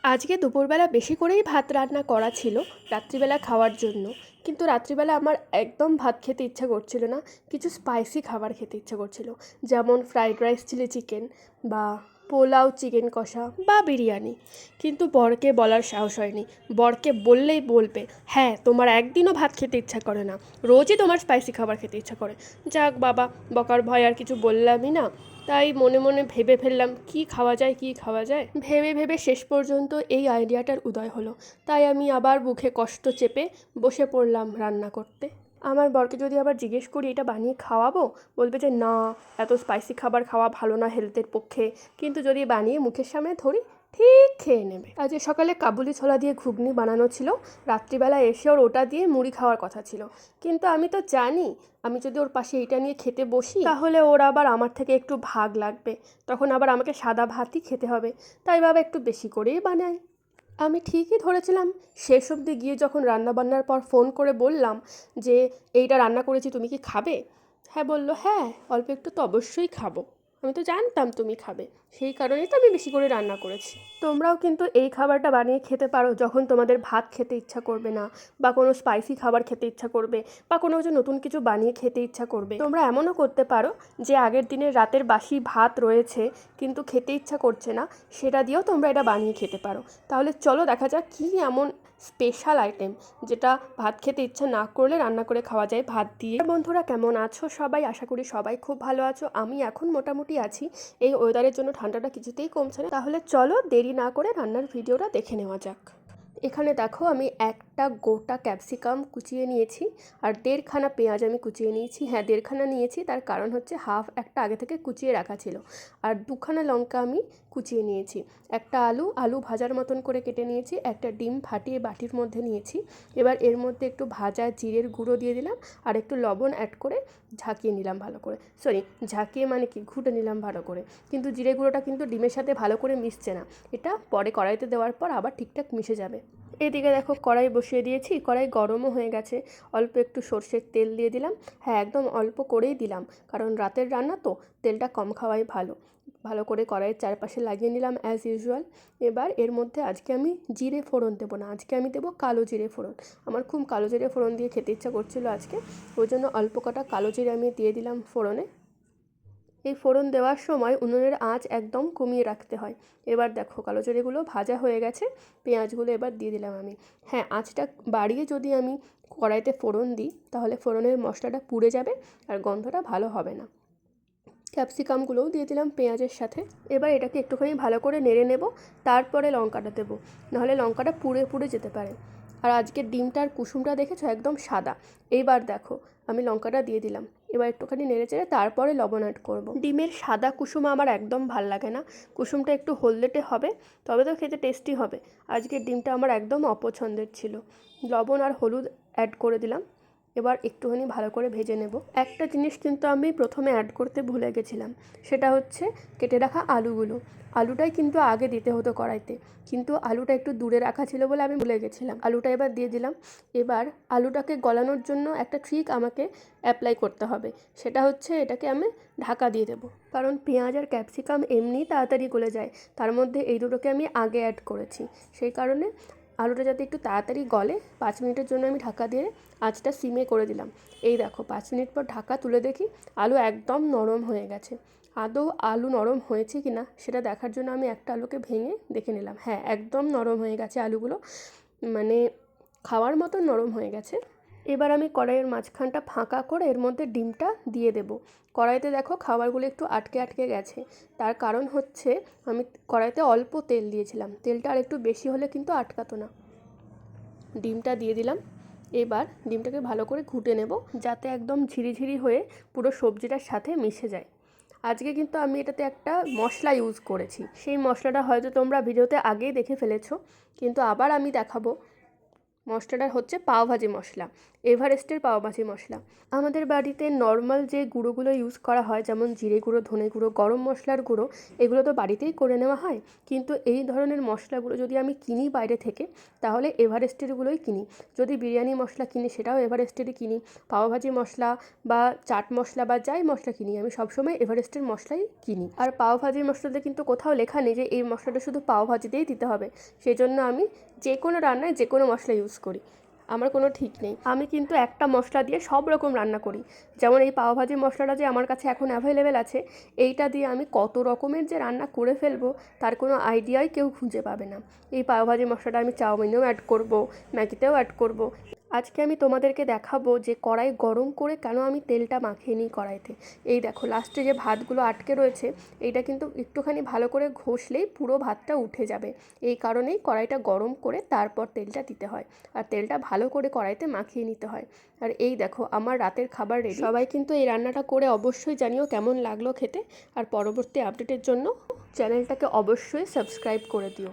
আজকে দুপুরবেলা বেশি করেই ভাত রান্না করা ছিল রাত্রিবেলা খাওয়ার জন্য। কিন্তু রাত্রিবেলা আমার একদম ভাত খেতে ইচ্ছা করছিল না, কিছু স্পাইসি খাবার খেতে ইচ্ছা করছিল। যেমন ফ্রাইড রাইস, চিলি চিকেন, বা পোলাও, চিকেন কষা বা বিরিয়ানি। কিন্তু বরকে বলার সাহস হয়নি। বরকে বললেই বলবে, হ্যাঁ তোমার একদিনও ভাত খেতে ইচ্ছা করে না, রোজই তোমার স্পাইসি খাবার খেতে ইচ্ছা করে। যাক বাবা, বকার ভয় আর কিছু বললামই না। তাই মনে মনে ভেবে ফেললাম কী খাওয়া যায়, কী খাওয়া যায়। ভেবে ভেবে শেষ পর্যন্ত এই আইডিয়াটার উদয় হলো। তাই আমি আবার মুখে কষ্ট চেপে বসে পড়লাম রান্না করতে। আমার বরকে যদি আবার জিজ্ঞেস করি এটা বানিয়ে খাওয়াবো, বলবে যে না, এত স্পাইসি খাবার খাওয়া ভালো না হেলথের পক্ষে। কিন্তু যদি বানিয়ে মুখের সামনে ধরি, ঠিক খেয়ে নেবে। আজ সকালে কাবুলি ছোলা দিয়ে ঘুগনি বানানো ছিল, রাত্রিবেলা এসে ওর ওটা দিয়ে মুড়ি খাওয়ার কথা ছিল। কিন্তু আমি তো জানি আমি যদি ওর পাশে এইটা নিয়ে খেতে বসি তাহলে ওর আবার আমার থেকে একটু ভাগ লাগবে, তখন আবার আমাকে সাদা ভাতই খেতে হবে। তাই বাবা একটু বেশি করেই বানাই। আমি ঠিকই ধরেছিলাম। শেষ অবধি গিয়ে যখন রান্নাবান্নার পর ফোন করে বললাম যে এইটা রান্না করেছি, তুমি কি খাবে? হ্যাঁ বলল, হ্যাঁ অল্প একটু তো অবশ্যই খাবো। আমি তো জানতাম তুমি খাবে, সেই কারণেই তো আমি বেশি করে রান্না করেছি। তোমরাও কিন্তু এই খাবারটা বানিয়ে খেতে পারো যখন তোমাদের ভাত খেতে ইচ্ছা করবে না, বা কোনো স্পাইসি খাবার খেতে ইচ্ছা করবে, বা কোনো কিছু নতুন কিছু বানিয়ে খেতে ইচ্ছা করবে। তোমরা এমনও করতে পারো যে আগের দিনের রাতের বাসি ভাত রয়েছে কিন্তু খেতে ইচ্ছা করছে না, সেটা দিয়েও তোমরা এটা বানিয়ে খেতে পারো। তাহলে চলো দেখা যাক কী এমন স্পেশাল আইটেম যেটা ভাত খেতে ইচ্ছা না করলে রান্না করে খাওয়া যায় ভাত দিয়ে। বন্ধুরা কেমন আছো সবাই? আশা করি সবাই খুব ভালো আছো। আমি এখন মোটামুটি আছি। এই ওয়েদারের জন্য ঠান্ডাটা কিছুতেই কমছে না। তাহলে চলো দেরি না করে রান্নার ভিডিওটা দেখে নেওয়া যাক। এখানে দেখো আমি একটা গোটা ক্যাপসিকাম কুচিয়ে নিয়েছি, আর দেড়খানা পেঁয়াজ আমি কুচিয়ে নিয়েছি। হ্যাঁ, দেড়খানা নিয়েছি, তার কারণ হচ্ছে হাফ একটা আগে থেকে কুচিয়ে রাখা ছিল। আর দুখানা লঙ্কা আমি কুচিয়ে নিয়েছি। একটা আলু ভাজার মতন করে কেটে নিয়েছি। একটা ডিম ফাটিয়ে বাটির মধ্যে নিয়েছি। এবার এর মধ্যে একটু ভাজা জিরের গুঁড়ো দিয়ে দিলাম, আর একটু লবণ অ্যাড করে ঝাঁকিয়ে নিলাম ভালো করে। ঝাঁকিয়ে মানে কি, ঘুটে নিলাম ভালো করে। কিন্তু জিরে গুঁড়োটা কিন্তু ডিমের সাথে ভালো করে মিশছে না, এটা পরে কড়াইতে দেওয়ার পর আবার ঠিকঠাক মিশে যাবে। এদিকে দেখো কড়াই বসিয়ে দিয়েছি, কড়াই গরমও হয়ে গেছে। অল্প একটু সর্ষের তেল দিয়ে দিলাম। হ্যাঁ, একদম অল্প করেই দিলাম, কারণ রাতের রান্না তো তেলটা কম খাওয়াই ভালো। ভালো করে কড়াইয়ের চারপাশে লাগিয়ে নিলাম অ্যাজ ইউজুয়াল। এবার এর মধ্যে আজকে আমি জিরে ফোড়ন দেবো না, আজকে আমি দেবো কালো জিরে ফোড়ন। আমার খুব কালো জিরে ফোড়ন দিয়ে খেতে ইচ্ছা করছিল আজকে, ওই জন্য অল্প কটা কালো জিরে আমি দিয়ে দিলাম ফোড়নে। এই ফোড়ন দেওয়ার সময় উনুনের আঁচ একদম কমিয়ে রাখতে হয়। এবার দেখো কালো জিরেগুলো ভাজা হয়ে গেছে, পেঁয়াজগুলো এবার দিয়ে দিলাম আমি। হ্যাঁ, আঁচটা বাড়িয়ে যদি আমি কড়াইতে ফোড়ন দিই তাহলে ফোড়নের মশলাটা পুড়ে যাবে আর গন্ধটা ভালো হবে না। ক্যাপসিকামগুলোও দিয়ে দিলাম পেঁয়াজের সাথে। এবার এটাকে একটুখানি ভালো করে নেড়ে নেব, তারপরে লঙ্কাটা দেবো, নাহলে লঙ্কাটা পুড়ে পুড়ে যেতে পারে। আর আজকের ডিমটার কুসুমটা দেখেছো একদম সাদা। এইবার দেখো আমি লঙ্কাটা দিয়ে দিলাম। এবার একটুখানি নেড়ে চেড়ে তারপরে লবণ অ্যাড করব। ডিমের সাদা কুসুম আমার একদম ভাল লাগে না, কুসুমটা একটু হলদেটে হবে, তবে তো খেতে টেস্টি হবে। আজকের ডিমটা আমার একদম অপছন্দের ছিল। লবণ আর হলুদ অ্যাড করে দিলাম। এবার একটুখানি ভালো করে ভেজে নেব। একটা জিনিস কিন্তু আমি প্রথমে অ্যাড করতে ভুলে গেছিলাম, সেটা হচ্ছে কেটে রাখা আলুগুলো। আলুটাই কিন্তু আগে দিতে হতো কড়াইতে, কিন্তু আলুটা একটু দূরে রাখা ছিল বলে আমি ভুলে গেছিলাম। আলুটা এবার দিয়ে দিলাম। এবার আলুটাকে গলানোর জন্য একটা ট্রিক আমাকে অ্যাপ্লাই করতে হবে, সেটা হচ্ছে এটাকে আমি ঢাকা দিয়ে দেবো, কারণ পেঁয়াজ আর ক্যাপসিকাম এমনি তাড়াতাড়ি গলে যায়, তার মধ্যে এই দুটোকে আমি আগে অ্যাড করেছি। সেই কারণে আলুটা যাতে একটু তাড়াতাড়ি গলে 5 মিনিটের জন্য আমি ঢাকা দিয়ে আঁচটা সিমে করে দিলাম। এই দেখো 5 মিনিট পর ঢাকা তুলে দেখি আলু একদম নরম হয়ে গেছে। আদৌ আলু নরম হয়েছে কি না সেটা দেখার জন্য আমি একটা আলুকে ভেঙে দেখে নিলাম। হ্যাঁ, একদম নরম হয়ে গেছে আলুগুলো, মানে খাওয়ার মতো নরম হয়ে গেছে। এবার আমি কড়াইয়ের মাঝখানটা ফাঁকা করে এর মধ্যে ডিমটা দিয়ে দেব। কড়াইতে দেখো খাবারগুলো একটু আটকে আটকে গেছে, তার কারণ হচ্ছে আমি কড়াইতে অল্প তেল দিয়েছিলাম, তেলটা আর একটু বেশি হলে কিন্তু আটকাতো না। ডিমটা দিয়ে দিলাম। এবার ডিমটাকে ভালো করে ঘুটে নেব, যাতে একদম ঝিরিঝিরি হয়ে পুরো সবজিটার সাথে মিশে যায়। আজকে কিন্তু আমি এটাতে একটা মশলা ইউজ করেছি, সেই মশলাটা হয়তো তোমরা ভিডিওতে আগেই দেখে ফেলেছো, কিন্তু আবার আমি দেখাবো। মশলাটা হচ্ছে পাওভাজি মশলা, এভারেস্টের পাওভাজি মশলা। আমাদের বাড়িতে নর্মাল যে গুঁড়োগুলো ইউজ করা হয়, যেমন জিরে গুঁড়ো, ধনে গুঁড়ো, গরম মশলার গুঁড়ো, এগুলো তো বাড়িতেই করে নেওয়া হয়। কিন্তু এই ধরনের মশলাগুলো যদি আমি কিনি বাইরে থেকে, তাহলে এভারেস্টেরগুলোই কিনি। যদি বিরিয়ানি মশলা কিনি সেটাও এভারেস্টেরই কিনি। পাওভাজি মশলা বা চাট মশলা বা যাই মশলা কিনি, আমি সবসময় এভারেস্টের মশলাই কিনি। আর পাওভাজির মশলাতে কিন্তু কোথাও লেখা নেই যে এই মশলাটা শুধু পাওভাজিতেই দিতে হবে। সেই জন্য আমি যে কোনো রান্নায় যে কোনো মশলা ইউজ করি, আমার কোনো ঠিক নেই। আমি কিন্তু একটা মশলা দিয়ে সব রকম রান্না করি। যেমন এই পাওভাজি মশলাটা যে আমার কাছে এখন অ্যাভেলেবেল আছে, এইটা দিয়ে আমি কত রকমের যে রান্না করে ফেলবো তার কোনো আইডিয়াই কেউ খুঁজে পাবে না। এই পাওভাজি মশলাটা আমি চাউমিনেও অ্যাড করব, ম্যাগিতেও অ্যাড করব। আজকে আমি তোমাদেরকে দেখাবো যে কড়াই গরম করে কেন আমি তেলটা মাখিয়ে নিই কড়াইতে। এই দেখো লাস্টে যে ভাতগুলো আটকে রয়েছে, এইটা কিন্তু একটুখানি ভালো করে ঘষলেই পুরো ভাতটা উঠে যাবে। এই কারণেই কড়াইটা গরম করে তারপর তেলটা দিতে হয়, আর তেলটা ভালো করে কড়াইতে মাখিয়ে নিতে হয়। আর এই দেখো আমার রাতের খাবার রেডি। সবাই কিন্তু এই রান্নাটা করে অবশ্যই জানিও কেমন লাগলো খেতে। আর পরবর্তী আপডেটের জন্য চ্যানেলটাকে অবশ্যই সাবস্ক্রাইব করে দিও।